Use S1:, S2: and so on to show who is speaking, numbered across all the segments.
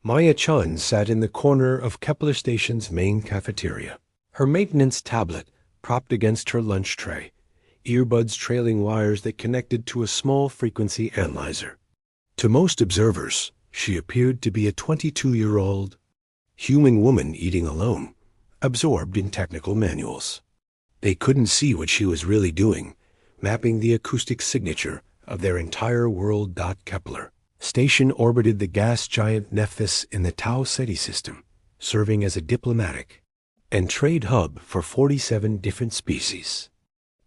S1: Maya Chun sat in the corner of Kepler Station's main cafeteria, her maintenance tablet propped against her lunch tray, earbuds trailing wires that connected to a small frequency analyzer. To most observers, she appeared to be a 22-year-old human woman eating alone, absorbed in technical manuals. They couldn't see what she was really doing, mapping the acoustic signature of their entire world. Kepler Station orbited the gas giant Nephthys in the Tau Ceti system, serving as a diplomatic and trade hub for 47 different species.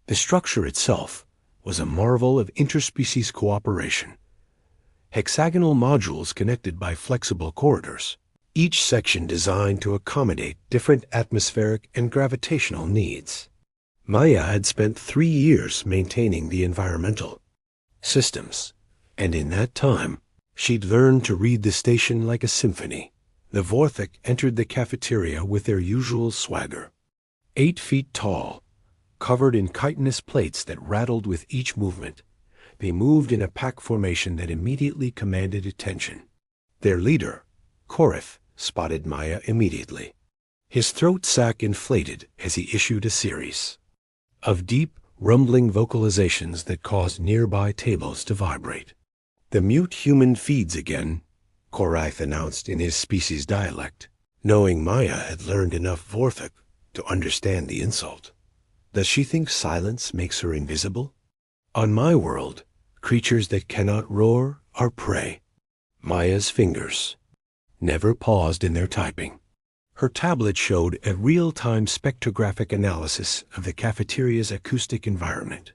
S1: The structure itself was a marvel of interspecies cooperation. Hexagonal modules connected by flexible corridors, each section designed to accommodate different atmospheric and gravitational needs. Maya had spent 3 years maintaining the environmental systems, and in that time, she'd learned to read the station like a symphony. The Vorthik entered the cafeteria with their usual swagger. 8 feet tall, covered in chitinous plates that rattled with each movement, they moved in a pack formation that immediately commanded attention. Their leader, Korith, spotted Maya immediately. His throat sac inflated as he issued a series of deep, rumbling vocalizations that caused nearby tables to vibrate. "The mute human feeds again," Korith announced in his species dialect, knowing Maya had learned enough Vorthik to understand the insult. "Does she think silence makes her invisible? On my world, creatures that cannot roar are prey." Maya's fingers never paused in their typing. Her tablet showed a real-time spectrographic analysis of the cafeteria's acoustic environment.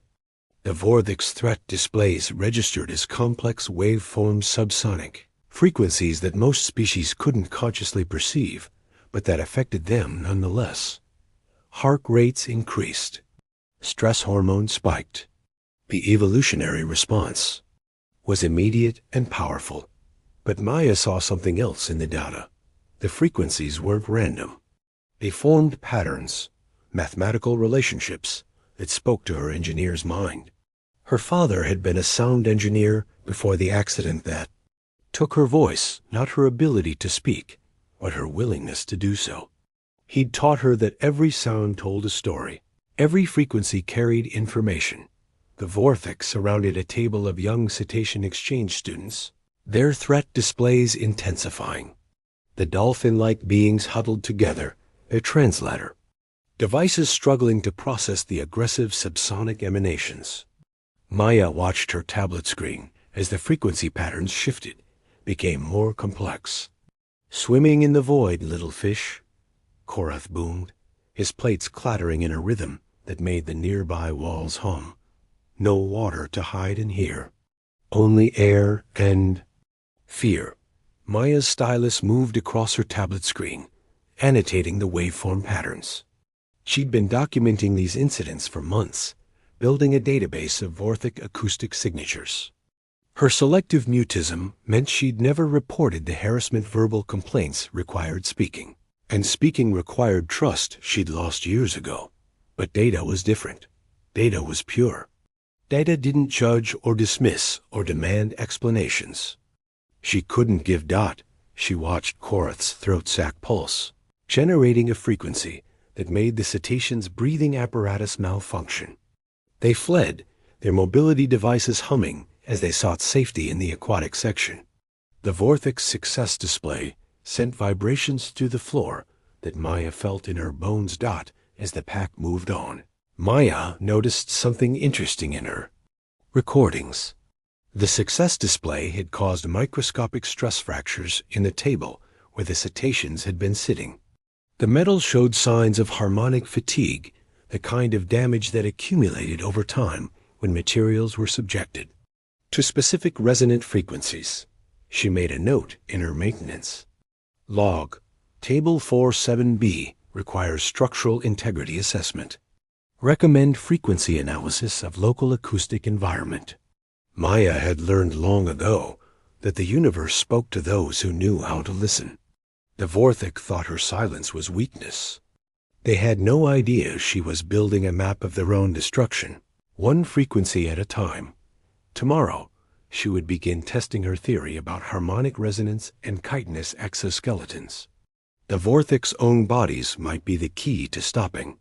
S1: The Vorthik's threat displays registered as complex waveforms, subsonic frequencies that most species couldn't consciously perceive, but that affected them nonetheless. Heart rates increased. Stress hormones spiked. The evolutionary response was immediate and powerful. But Maya saw something else in the data. The frequencies weren't random. They formed patterns, mathematical relationships that spoke to her engineer's mind. Her father had been a sound engineer before the accident that took her voice, not her ability to speak, but her willingness to do so. He'd taught her that every sound told a story. Every frequency carried information. The Vorthik surrounded a table of young cetacean exchange students, their threat displays intensifying. The dolphin-like beings huddled together, their translator, devices struggling to process the aggressive subsonic emanations. Maya watched her tablet screen as the frequency patterns shifted, became more complex. "Swimming in the void, little fish," Korith boomed, his plates clattering in a rhythm that made the nearby walls hum. No water to hide in here. Only air and fear. Maya's stylus moved across her tablet screen, annotating the waveform patterns. She'd been documenting these incidents for months, building a database of Vorthik acoustic signatures. Her selective mutism meant she'd never reported the harassment verbal complaints required speaking. And speaking required trust she'd lost years ago. But data was different. Data was pure. Data didn't judge or dismiss or demand explanations. She couldn't give dot. She watched Korith's throat sac pulse, generating a frequency that made the cetacean's breathing apparatus malfunction. They fled, their mobility devices humming as they sought safety in the aquatic section. The Vorthik's success display sent vibrations through the floor that Maya felt in her bones. As the pack moved on, Maya noticed something interesting in her recordings. The success display had caused microscopic stress fractures in the table where the cetaceans had been sitting. The metal showed signs of harmonic fatigue, the kind of damage that accumulated over time when materials were subjected to specific resonant frequencies. She made a note in her maintenance log. Table 47B requires structural integrity assessment. Recommend frequency analysis of local acoustic environment. Maya had learned long ago that the universe spoke to those who knew how to listen. The Vorthik thought her silence was weakness. They had no idea she was building a map of their own destruction, one frequency at a time. Tomorrow, she would begin testing her theory about harmonic resonance and chitinous exoskeletons. The Vorthic's own bodies might be the key to stopping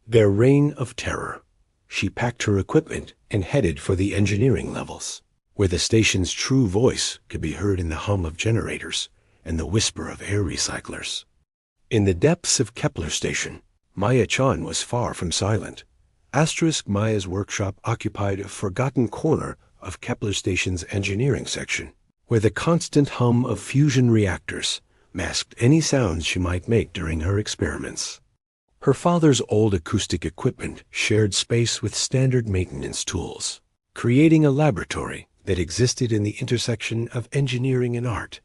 S1: their reign of terror. She packed her equipment and headed for the engineering levels, where the station's true voice could be heard in the hum of generators and the whisper of air recyclers. In the depths of Kepler Station, Maya-chan was far from silent. Asterisk Maya's workshop occupied a forgotten corner of Kepler Station's engineering section, where the constant hum of fusion reactors masked any sounds she might make during her experiments. Her father's old acoustic equipment shared space with standard maintenance tools, creating a laboratory that existed in the intersection of engineering and art.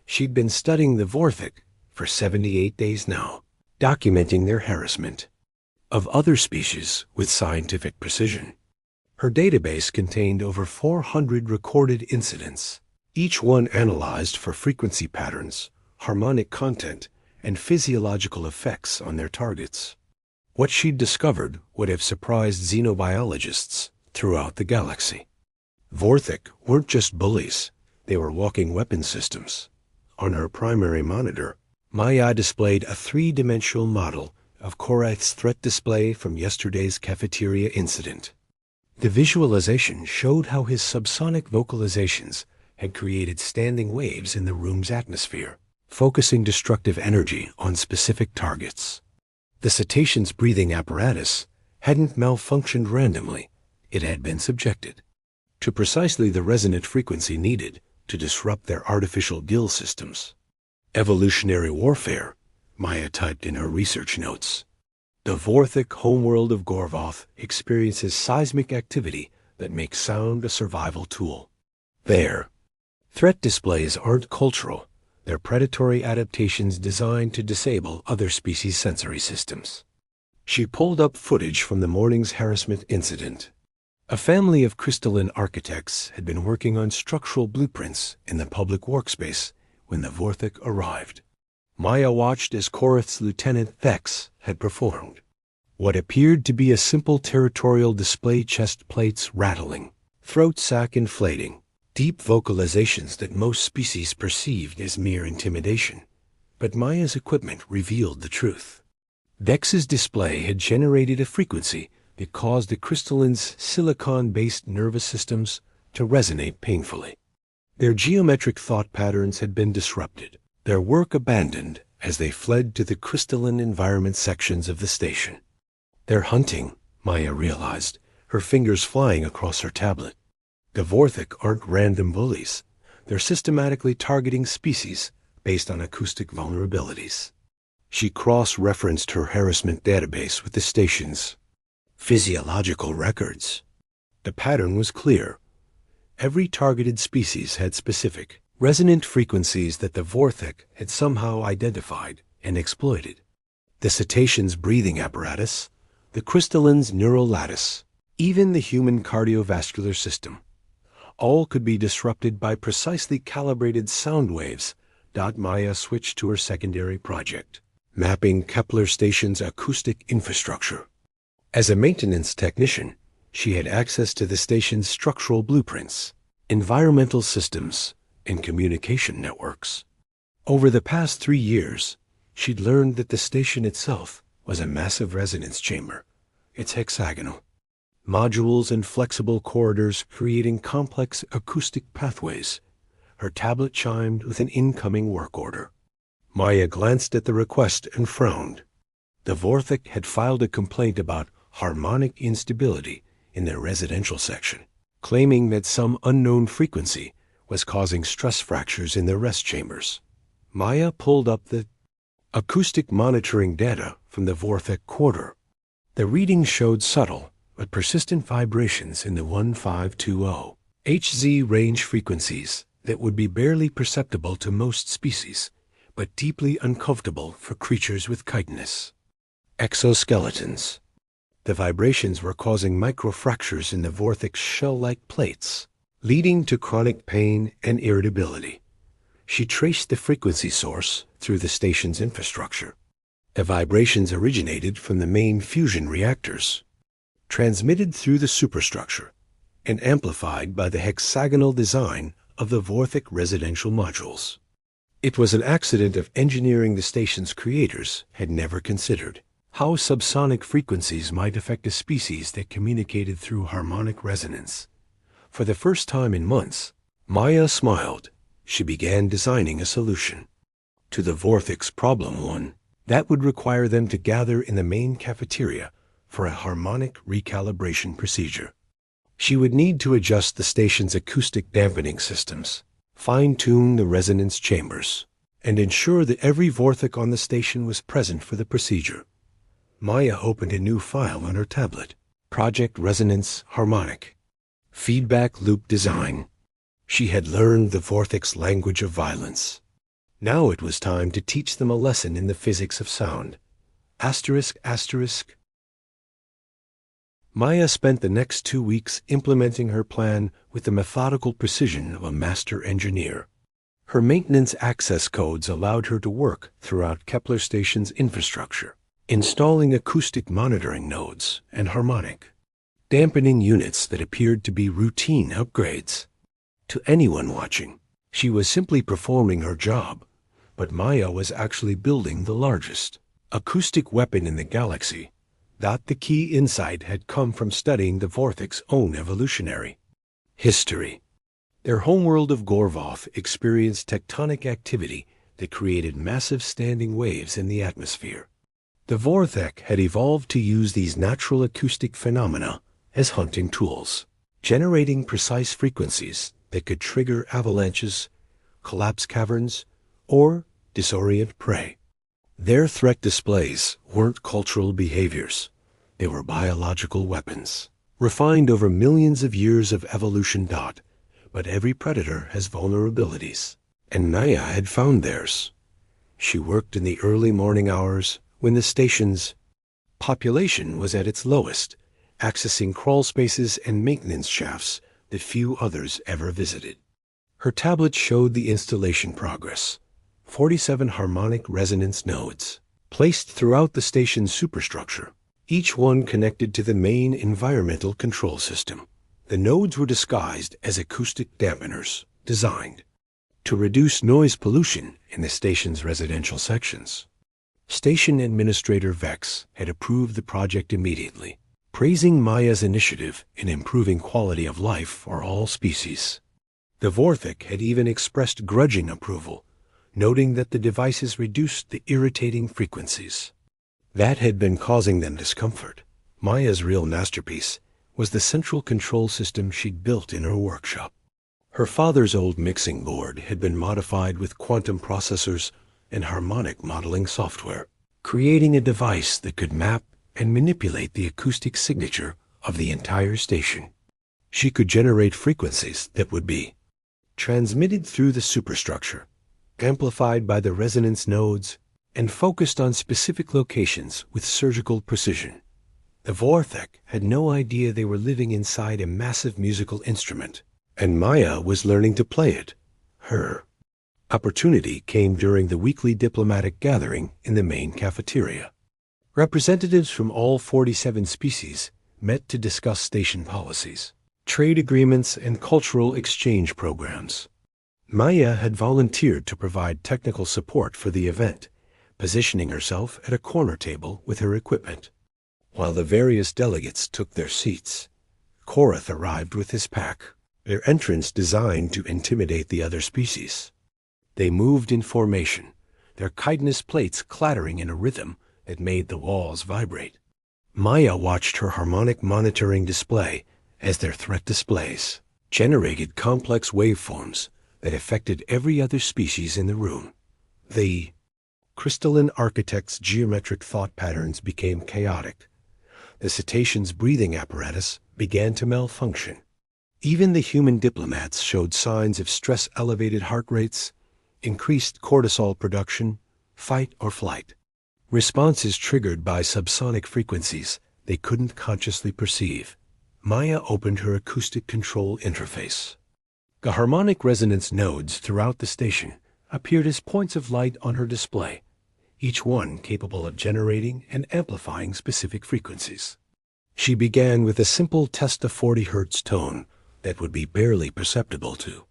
S1: She'd been studying the Vorthic for 78 days now, documenting their harassment of other species with scientific precision. Her database contained over 400 recorded incidents, each one analyzed for frequency patterns, harmonic content, and physiological effects on their targets. What she'd discovered would have surprised xenobiologists throughout the galaxy. Vorthic weren't just bullies, they were walking weapon systems. On her primary monitor, Maya displayed a three-dimensional model of Korath's threat display from yesterday's cafeteria incident. The visualization showed how his subsonic vocalizations had created standing waves in the room's atmosphere, focusing destructive energy on specific targets. The cetacean's breathing apparatus hadn't malfunctioned randomly. It had been subjected to precisely the resonant frequency needed to disrupt their artificial gill systems. Evolutionary warfare, Maya typed in her research notes. The Vorthic homeworld of Gorvoth experiences seismic activity that makes sound a survival tool. Their threat displays aren't cultural. They're predatory adaptations designed to disable other species' sensory systems. She pulled up footage from the morning's harassment incident. A family of crystalline architects had been working on structural blueprints in the public workspace when the Vorthic arrived. Maya watched as Korath's Lieutenant Thex had performed what appeared to be a simple territorial display, chest plates rattling, throat sac inflating, deep vocalizations that most species perceived as mere intimidation. But Maya's equipment revealed the truth. Thex's display had generated a frequency that caused the crystalline's silicon-based nervous systems to resonate painfully. Their geometric thought patterns had been disrupted, their work abandoned as they fled to the crystalline environment sections of the station. They're hunting, Maya realized, her fingers flying across her tablet. The Vorthic aren't random bullies. They're systematically targeting species based on acoustic vulnerabilities. She cross-referenced her harassment database with the station's physiological records. The pattern was clear. Every targeted species had specific, resonant frequencies that the Vorthic had somehow identified and exploited. The cetacean's breathing apparatus, the crystalline's neural lattice, even the human cardiovascular system, all could be disrupted by precisely calibrated sound waves. Maya switched to her secondary project, mapping Kepler Station's acoustic infrastructure. As a maintenance technician, she had access to the station's structural blueprints, environmental systems, and communication networks. Over the past 3 years, she'd learned that the station itself was a massive resonance chamber. It's hexagonal, modules and flexible corridors creating complex acoustic pathways. Her tablet chimed with an incoming work order. Maya glanced at the request and frowned. The Vorthic had filed a complaint about harmonic instability in their residential section, claiming that some unknown frequency was causing stress fractures in their rest chambers. Maya pulled up the acoustic monitoring data from the Vorthic quarter. The readings showed subtle but persistent vibrations in the 1520 Hz range frequencies that would be barely perceptible to most species, but deeply uncomfortable for creatures with chitinous exoskeletons. The vibrations were causing microfractures in the Vorthic's shell-like plates, leading to chronic pain and irritability. She traced the frequency source through the station's infrastructure. The vibrations originated from the main fusion reactors, transmitted through the superstructure, and amplified by the hexagonal design of the Vorthik residential modules. It was an accident of engineering the station's creators had never considered how subsonic frequencies might affect a species that communicated through harmonic resonance. For the first time in months, Maya smiled. She began designing a solution to the Vorthik's problem, one that would require them to gather in the main cafeteria for a harmonic recalibration procedure. She would need to adjust the station's acoustic dampening systems, fine-tune the resonance chambers, and ensure that every Vorthik on the station was present for the procedure. Maya opened a new file on her tablet. Project Resonance Harmonic. Feedback Loop Design. She had learned the Vorthik's language of violence. Now it was time to teach them a lesson in the physics of sound. Asterisk, asterisk. Maya spent the next 2 weeks implementing her plan with the methodical precision of a master engineer. Her maintenance access codes allowed her to work throughout Kepler Station's infrastructure, installing acoustic monitoring nodes and harmonic dampening units that appeared to be routine upgrades. To anyone watching, she was simply performing her job, but Maya was actually building the largest acoustic weapon in the galaxy. That the key insight had come from studying the Vorthik's own evolutionary history. Their homeworld of Gorvoth experienced tectonic activity that created massive standing waves in the atmosphere. The Vorthik had evolved to use these natural acoustic phenomena as hunting tools, generating precise frequencies that could trigger avalanches, collapse caverns, or disorient prey. Their threat displays weren't cultural behaviors. They were biological weapons, refined over millions of years of evolution. But every predator has vulnerabilities, and Naya had found theirs. She worked in the early morning hours when the station's population was at its lowest, accessing crawl spaces and maintenance shafts that few others ever visited. Her tablet showed the installation progress. 47 harmonic resonance nodes, placed throughout the station's superstructure, each one connected to the main environmental control system. The nodes were disguised as acoustic dampeners, designed to reduce noise pollution in the station's residential sections. Station Administrator Vex had approved the project immediately, praising Maya's initiative in improving quality of life for all species. The Vorthik had even expressed grudging approval, noting that the devices reduced the irritating frequencies that had been causing them discomfort. Maya's real masterpiece was the central control system she'd built in her workshop. Her father's old mixing board had been modified with quantum processors and harmonic modeling software, creating a device that could map and manipulate the acoustic signature of the entire station. She could generate frequencies that would be transmitted through the superstructure, amplified by the resonance nodes, and focused on specific locations with surgical precision. The Vorthik had no idea they were living inside a massive musical instrument, and Maya was learning to play it. Her opportunity came during the weekly diplomatic gathering in the main cafeteria. Representatives from all 47 species met to discuss station policies, trade agreements, and cultural exchange programs. Maya had volunteered to provide technical support for the event, positioning herself at a corner table with her equipment. While the various delegates took their seats, Korath arrived with his pack, their entrance designed to intimidate the other species. They moved in formation, their chitinous plates clattering in a rhythm that made the walls vibrate. Maya watched her harmonic monitoring display as their threat displays generated complex waveforms that affected every other species in the room. The crystalline architect's geometric thought patterns became chaotic. The cetacean's breathing apparatus began to malfunction. Even the human diplomats showed signs of stress-elevated heart rates, increased cortisol production, fight or flight, responses triggered by subsonic frequencies they couldn't consciously perceive. Maya opened her acoustic control interface. The harmonic resonance nodes throughout the station appeared as points of light on her display, each one capable of generating and amplifying specific frequencies. She began with a simple test of 40 Hz tone, that would be barely perceptible to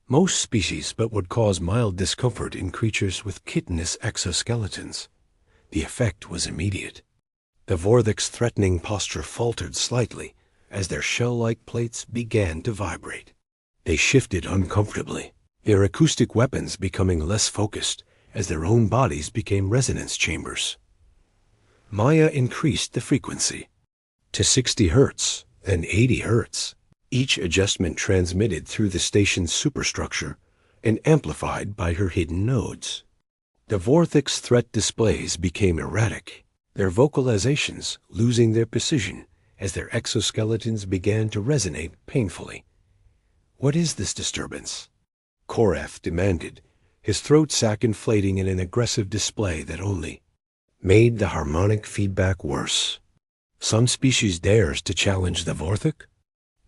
S1: most species but would cause mild discomfort in creatures with chitinous exoskeletons. The effect was immediate. The Vorthic's threatening posture faltered slightly as their shell-like plates began to vibrate. They shifted uncomfortably, their acoustic weapons becoming less focused as their own bodies became resonance chambers. Maya increased the frequency to 60 Hz, then 80 Hz. Each adjustment transmitted through the station's superstructure and amplified by her hidden nodes. The Vorthic's threat displays became erratic, their vocalizations losing their precision as their exoskeletons began to resonate painfully. "What is this disturbance?" Korath demanded, his throat sac inflating in an aggressive display that only made the harmonic feedback worse. "Some species dares to challenge the Vorthic?"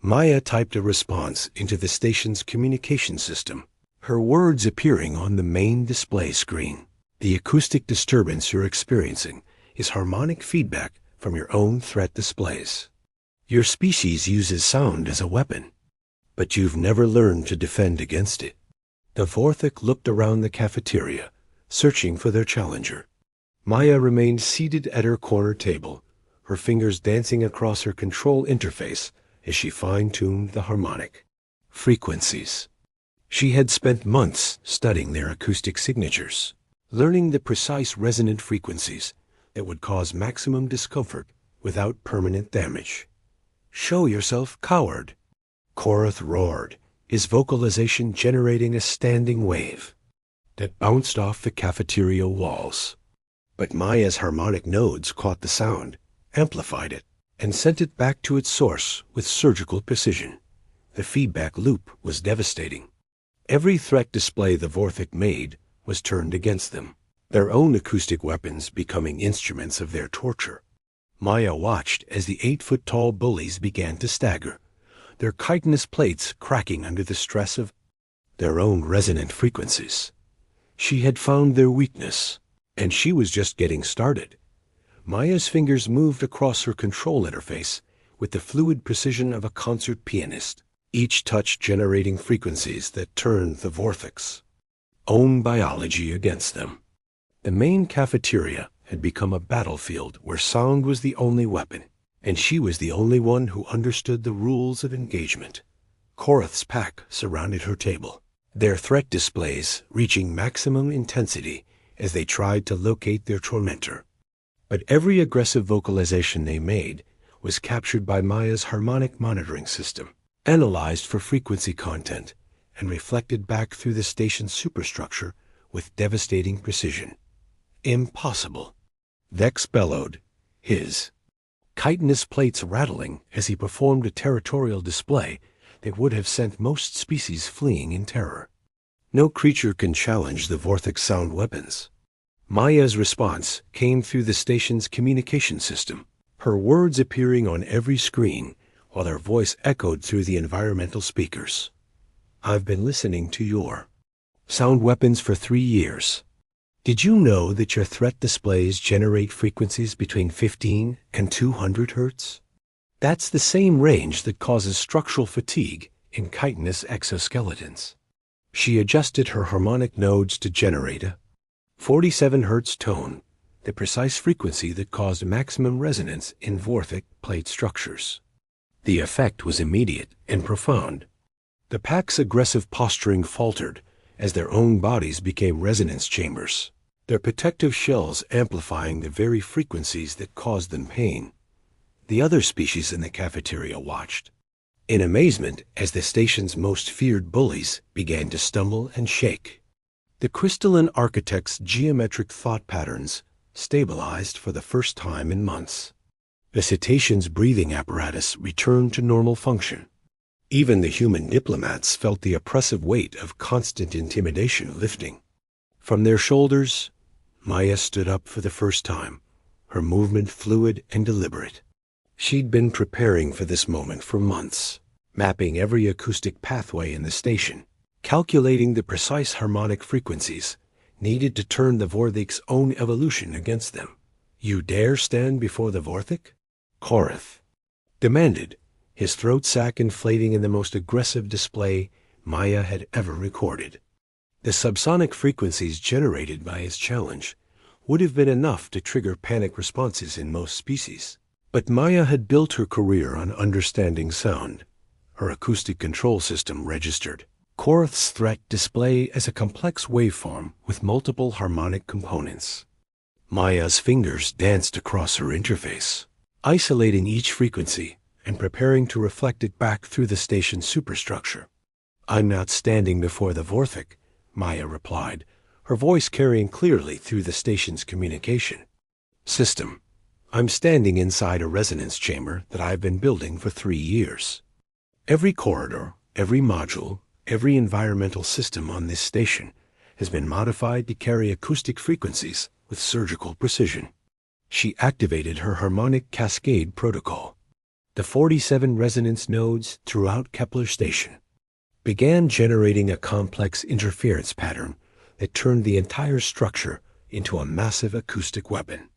S1: Maya typed a response into the station's communication system, her words appearing on the main display screen. "The acoustic disturbance you're experiencing is harmonic feedback from your own threat displays. Your species uses sound as a weapon, but you've never learned to defend against it." The Vorthic looked around the cafeteria, searching for their challenger. Maya remained seated at her corner table, her fingers dancing across her control interface as she fine-tuned the harmonic frequencies. She had spent months studying their acoustic signatures, learning the precise resonant frequencies that would cause maximum discomfort without permanent damage. "Show yourself, coward!" Korath roared, his vocalization generating a standing wave that bounced off the cafeteria walls. But Maya's harmonic nodes caught the sound, amplified it, and sent it back to its source with surgical precision. The feedback loop was devastating. Every threat display the Vorthic made was turned against them, their own acoustic weapons becoming instruments of their torture. Maya watched as the 8-foot-tall bullies began to stagger, their chitinous plates cracking under the stress of their own resonant frequencies. She had found their weakness, and she was just getting started. Maya's fingers moved across her control interface with the fluid precision of a concert pianist, each touch generating frequencies that turned the Vorthic's own biology against them. The main cafeteria had become a battlefield where sound was the only weapon, and she was the only one who understood the rules of engagement. Korath's pack surrounded her table, their threat displays reaching maximum intensity as they tried to locate their tormentor. But every aggressive vocalization they made was captured by Maya's harmonic monitoring system, analyzed for frequency content, and reflected back through the station's superstructure with devastating precision. "Impossible!" Vex bellowed, his chitinous plates rattling as he performed a territorial display that would have sent most species fleeing in terror. "No creature can challenge the Vorthic's sound weapons." Maya's response came through the station's communication system, her words appearing on every screen while her voice echoed through the environmental speakers. "I've been listening to your sound weapons for 3 years. Did you know that your threat displays generate frequencies between 15 and 200 Hz? That's the same range that causes structural fatigue in chitinous exoskeletons." She adjusted her harmonic nodes to generate a 47 Hz tone, the precise frequency that caused maximum resonance in Vorthic plate structures. The effect was immediate and profound. The pack's aggressive posturing faltered as their own bodies became resonance chambers, their protective shells amplifying the very frequencies that caused them pain. The other species in the cafeteria watched in amazement as the station's most feared bullies began to stumble and shake. The crystalline architect's geometric thought patterns stabilized for the first time in months. The cetacean's breathing apparatus returned to normal function. Even the human diplomats felt the oppressive weight of constant intimidation lifting. From their shoulders, Maya stood up for the first time, her movement fluid and deliberate. She'd been preparing for this moment for months, mapping every acoustic pathway in the station, calculating the precise harmonic frequencies needed to turn the Vorthic's own evolution against them. "You dare stand before the Vorthic?" Korath demanded, his throat sac inflating in the most aggressive display Maya had ever recorded. The subsonic frequencies generated by his challenge would have been enough to trigger panic responses in most species. But Maya had built her career on understanding sound. Her acoustic control system registered Korath's threat display as a complex waveform with multiple harmonic components. Maya's fingers danced across her interface, isolating each frequency and preparing to reflect it back through the station's superstructure. "I'm not standing before the Vorthik," Maya replied, her voice carrying clearly through the station's communication system. "I'm standing inside a resonance chamber that I've been building for 3 years. Every corridor, every module, every environmental system on this station has been modified to carry acoustic frequencies with surgical precision." She activated her harmonic cascade protocol. The 47 resonance nodes throughout Kepler Station began generating a complex interference pattern that turned the entire structure into a massive acoustic weapon.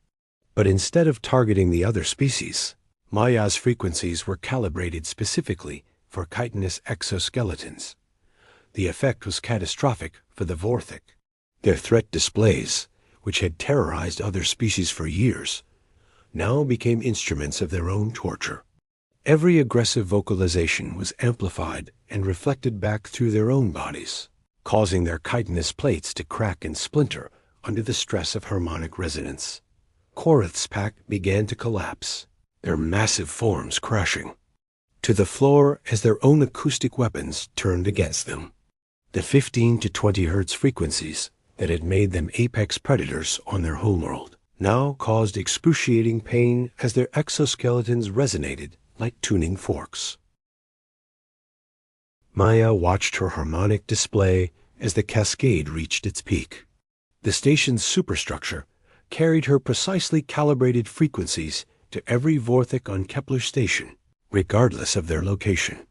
S1: But instead of targeting the other species, Maya's frequencies were calibrated specifically for chitinous exoskeletons. The effect was catastrophic for the Vorthik. Their threat displays, which had terrorized other species for years, now became instruments of their own torture. Every aggressive vocalization was amplified and reflected back through their own bodies, causing their chitinous plates to crack and splinter under the stress of harmonic resonance. Korath's pack began to collapse, their massive forms crashing to the floor as their own acoustic weapons turned against them. The 15 to 20 Hz frequencies that had made them apex predators on their homeworld now caused excruciating pain as their exoskeletons resonated like tuning forks. Maya watched her harmonic display as the cascade reached its peak. The station's superstructure carried her precisely calibrated frequencies to every Vorthik on Kepler Station, regardless of their location.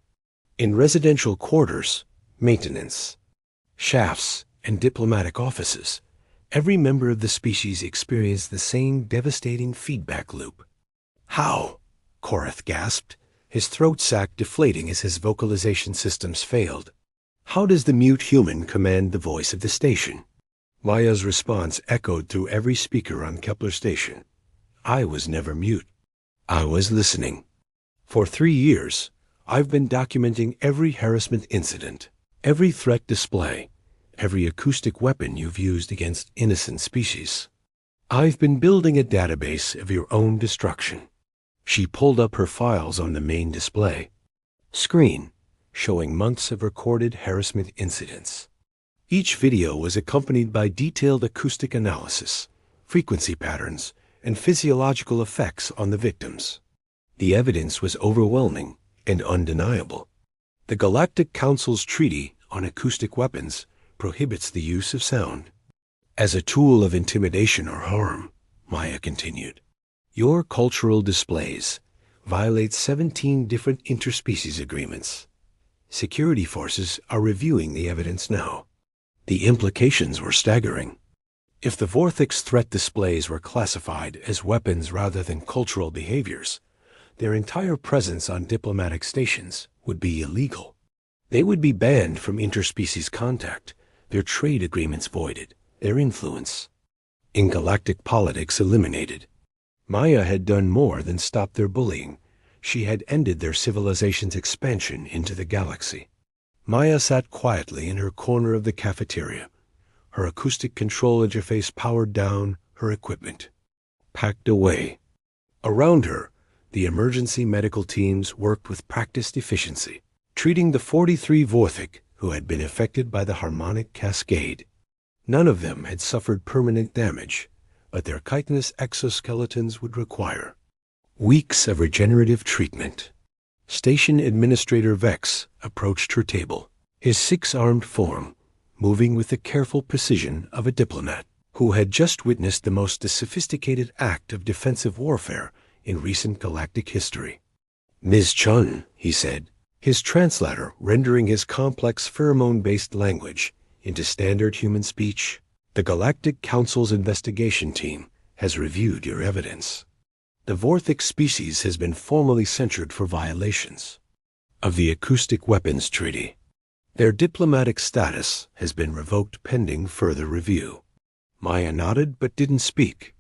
S1: In residential quarters, maintenance, shafts, and diplomatic offices, every member of the species experienced the same devastating feedback loop. "How?" Korath gasped, his throat sac deflating as his vocalization systems failed. "How does the mute human command the voice of the station?" Maya's response echoed through every speaker on Kepler Station. "I was never mute. I was listening. For 3 years, I've been documenting every harassment incident, every threat display, every acoustic weapon you've used against innocent species. I've been building a database of your own destruction." She pulled up her files on the main display screen, showing months of recorded harassment incidents. Each video was accompanied by detailed acoustic analysis, frequency patterns, and physiological effects on the victims. The evidence was overwhelming and undeniable. The Galactic Council's Treaty on Acoustic Weapons prohibits the use of sound as a tool of intimidation or harm, Maya continued. Your cultural displays violate 17 different interspecies agreements. Security forces are reviewing the evidence now. The implications were staggering. If the Vorthik's threat displays were classified as weapons rather than cultural behaviors, their entire presence on diplomatic stations would be illegal. They would be banned from interspecies contact, their trade agreements voided, their influence in galactic politics eliminated. Maya had done more than stop their bullying. She had ended their civilization's expansion into the galaxy. Maya sat quietly in her corner of the cafeteria, her acoustic control interface powered down, her equipment packed away. Around her, the emergency medical teams worked with practiced efficiency, treating the 43 Vorthik who had been affected by the harmonic cascade. None of them had suffered permanent damage, but their chitinous exoskeletons would require weeks of regenerative treatment. Station Administrator Vex approached her table, his 6-armed form moving with the careful precision of a diplomat who had just witnessed the most sophisticated act of defensive warfare in recent galactic history. "Ms. Chun," he said, his translator rendering his complex pheromone-based language into standard human speech, "the Galactic Council's investigation team has reviewed your evidence. The Vorthic species has been formally censured for violations of the Acoustic Weapons Treaty. Their diplomatic status has been revoked pending further review. Maya nodded but didn't speak.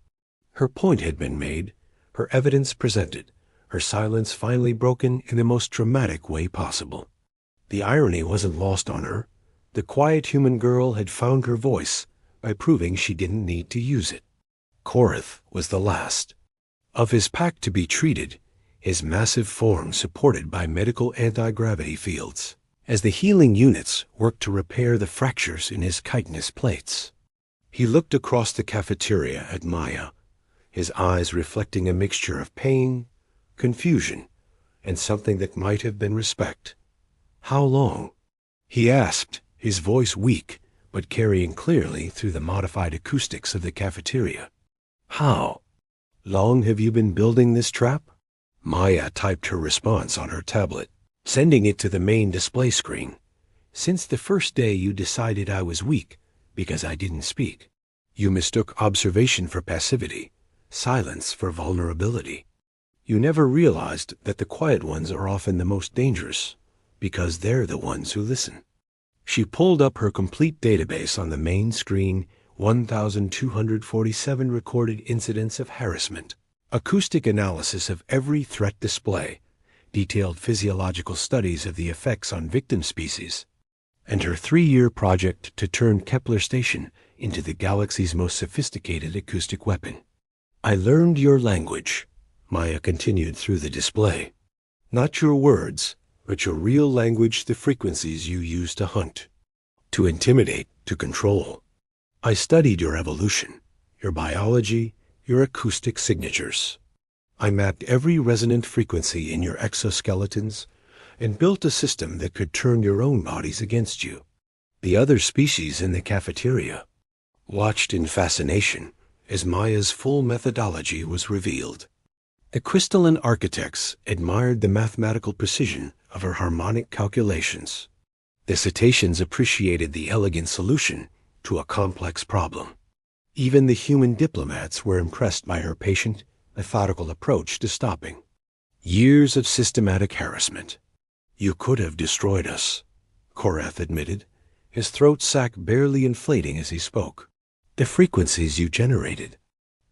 S1: Her point had been made, her evidence presented, her silence finally broken in the most dramatic way possible. The irony wasn't lost on her. The quiet human girl had found her voice by proving she didn't need to use it. Korath was the last of his pack to be treated, his massive form supported by medical anti-gravity fields, as the healing units worked to repair the fractures in his chitinous plates. He looked across the cafeteria at Maya, his eyes reflecting a mixture of pain, confusion, and something that might have been respect. "How long?" he asked, his voice weak, but carrying clearly through the modified acoustics of the cafeteria. "How long have you been building this trap?" Maya typed her response on her tablet, sending it to the main display screen. "Since the first day you decided I was weak because I didn't speak. You mistook observation for passivity, silence for vulnerability. You never realized that the quiet ones are often the most dangerous, because they're the ones who listen." She pulled up her complete database on the main screen, 1,247 recorded incidents of harassment, acoustic analysis of every threat display, detailed physiological studies of the effects on victim species, and her 3-year project to turn Kepler Station into the galaxy's most sophisticated acoustic weapon. "I learned your language," Maya continued through the display. "Not your words, but your real language, the frequencies you use to hunt, to intimidate, to control. I studied your evolution, your biology, your acoustic signatures. I mapped every resonant frequency in your exoskeletons and built a system that could turn your own bodies against you." The other species in the cafeteria watched in fascination as Maya's full methodology was revealed. The crystalline architects admired the mathematical precision of her harmonic calculations. The cetaceans appreciated the elegant solution to a complex problem. Even the human diplomats were impressed by her patient, methodical approach to stopping years of systematic harassment. "You could have destroyed us," Korath admitted, his throat sac barely inflating as he spoke. "The frequencies you generated,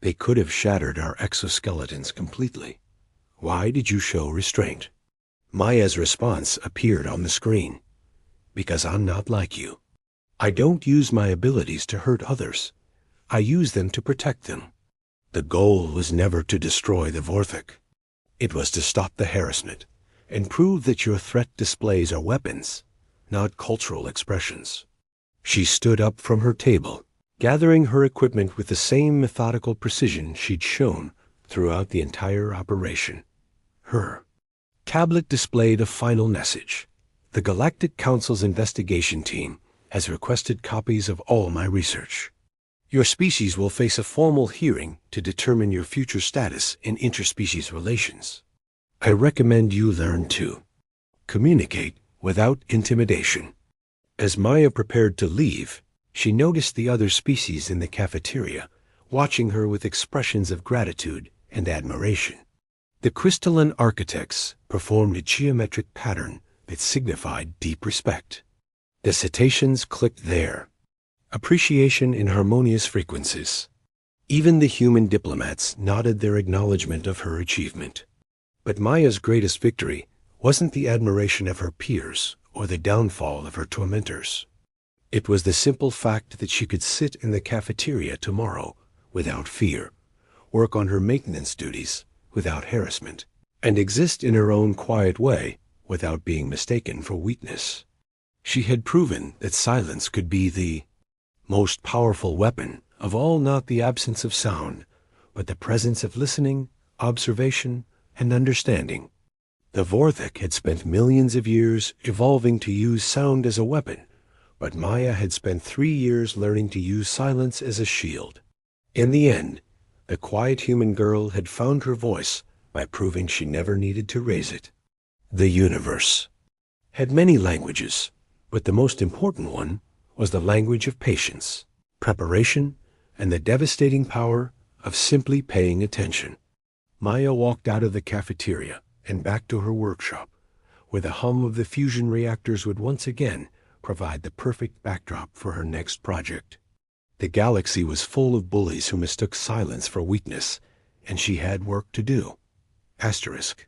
S1: they could have shattered our exoskeletons completely. Why did you show restraint?" Maya's response appeared on the screen. "Because I'm not like you. I don't use my abilities to hurt others. I use them to protect them. The goal was never to destroy the Vorthic. It was to stop the harassment and prove that your threat displays are weapons, not cultural expressions." She stood up from her table, gathering her equipment with the same methodical precision she'd shown throughout the entire operation. Her tablet displayed a final message. "The Galactic Council's investigation team has requested copies of all my research. Your species will face a formal hearing to determine your future status in interspecies relations. I recommend you learn to communicate without intimidation." As Maya prepared to leave, she noticed the other species in the cafeteria, watching her with expressions of gratitude and admiration. The crystalline architects performed a geometric pattern that signified deep respect. The cetaceans clicked their appreciation in harmonious frequencies. Even the human diplomats nodded their acknowledgement of her achievement. But Maya's greatest victory wasn't the admiration of her peers or the downfall of her tormentors. It was the simple fact that she could sit in the cafeteria tomorrow without fear, work on her maintenance duties without harassment, and exist in her own quiet way without being mistaken for weakness. She had proven that silence could be the most powerful weapon of all, not the absence of sound, but the presence of listening, observation, and understanding. The Vorthic had spent millions of years evolving to use sound as a weapon, but Maya had spent 3 years learning to use silence as a shield. In the end, the quiet human girl had found her voice by proving she never needed to raise it. The universe had many languages, but the most important one was the language of patience, preparation, and the devastating power of simply paying attention. Maya walked out of the cafeteria and back to her workshop, where the hum of the fusion reactors would once again provide the perfect backdrop for her next project. The galaxy was full of bullies who mistook silence for weakness, and she had work to do. Asterisk.